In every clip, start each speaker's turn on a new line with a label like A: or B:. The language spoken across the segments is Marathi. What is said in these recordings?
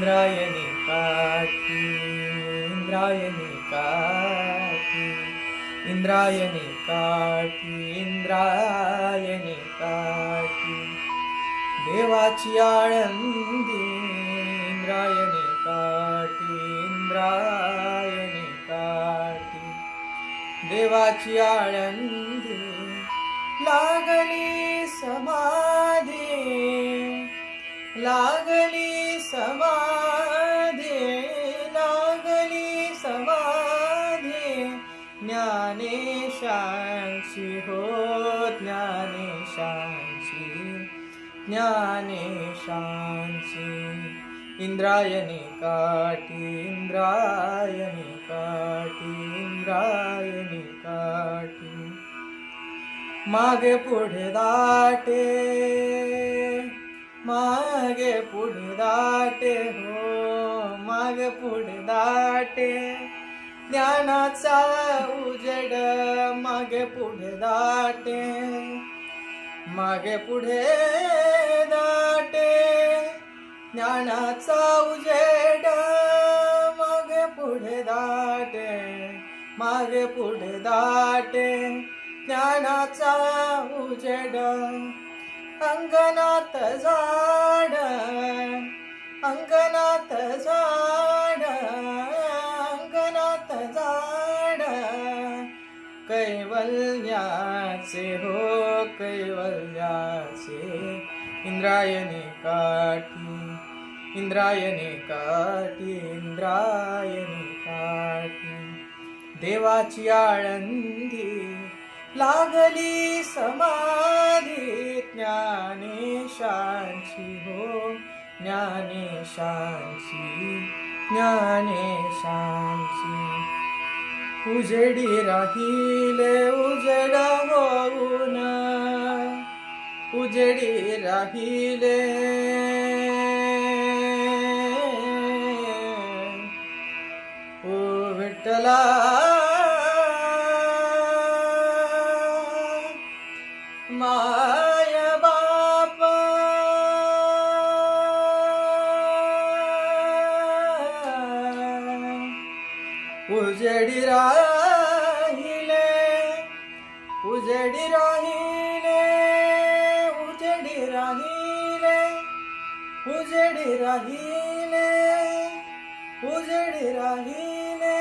A: इंद्रायणी काठी इंद्रायणी काठी इंद्रायणी काठी इंद्रायणी काठी देवाची आळंदी इंद्रायणी काठी इंद्रायणी काठी देवाची आळंदी लागली समाधी लागली समाधी लागली समाधी ज्ञानेशांची हो ज्ञानेशांची ज्ञानेशांची इंद्रायणी काठी इंद्रायणी काठी इंद्रायणी काठी मागे पुढे दाटे मागे पुढे दाटे हो मागे पुढे दाटे ज्ञानाचा उजेड मागे पुढे दाटे मागे पुढे दाटे ज्ञानाचा उजेड मागे पुढे दाटे मागे पुढे दाटे ज्ञानाचा उजेड अंगणात झाड अंगणात झाड अंगणात झाड कैवल्याचे हो कैवल्याचे इंद्रायणी काठी इंद्रायणी काठी इंद्रायणी काठी देवाची आळंदी लागली समाधी ज्ञानेशांची हो ज्ञानेशांची ज्ञानेशांची उजेडी राहिले उजेड होऊन उजेडी राहिले ओ विठ्ठला माय बाप उजेडी राहिले उजेडी राहिले उजेडी राहिले उजेडी राहिले उजेडी राहिले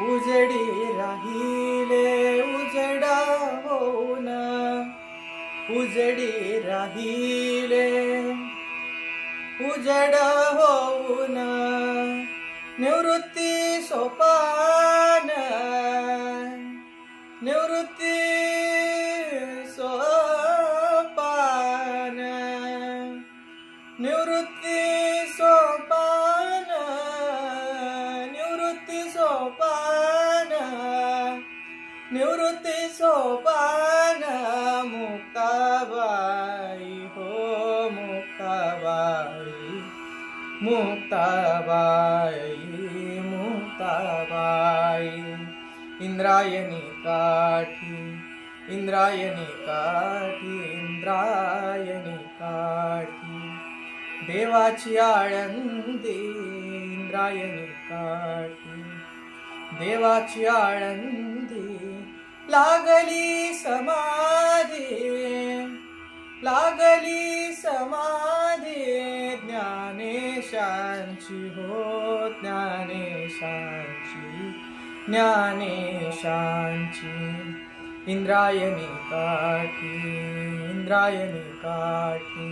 A: उजेडी राहिले उजेडा होऊन उजेडी राहिले उजेड होऊन निवृत्ती सोपान निवृत्ती सोपान निवृत्ती सोपान निवृत्ती सोपान निवृत्ती सोपान मुक्ताबाई हो मुक्ताबाई मुक्ताबाई मुक्ताबाई इंद्रायणी काठी इंद्रायणी काठी इंद्रायणी काठी देवाची आळंदी इंद्रायणी काठी देवाची आळंदी लागली समाधी लागली समाधी ज्ञानेशांची हो ज्ञानेशांची ज्ञानेशांची इंद्रायणी काठी इंद्रायणी काठी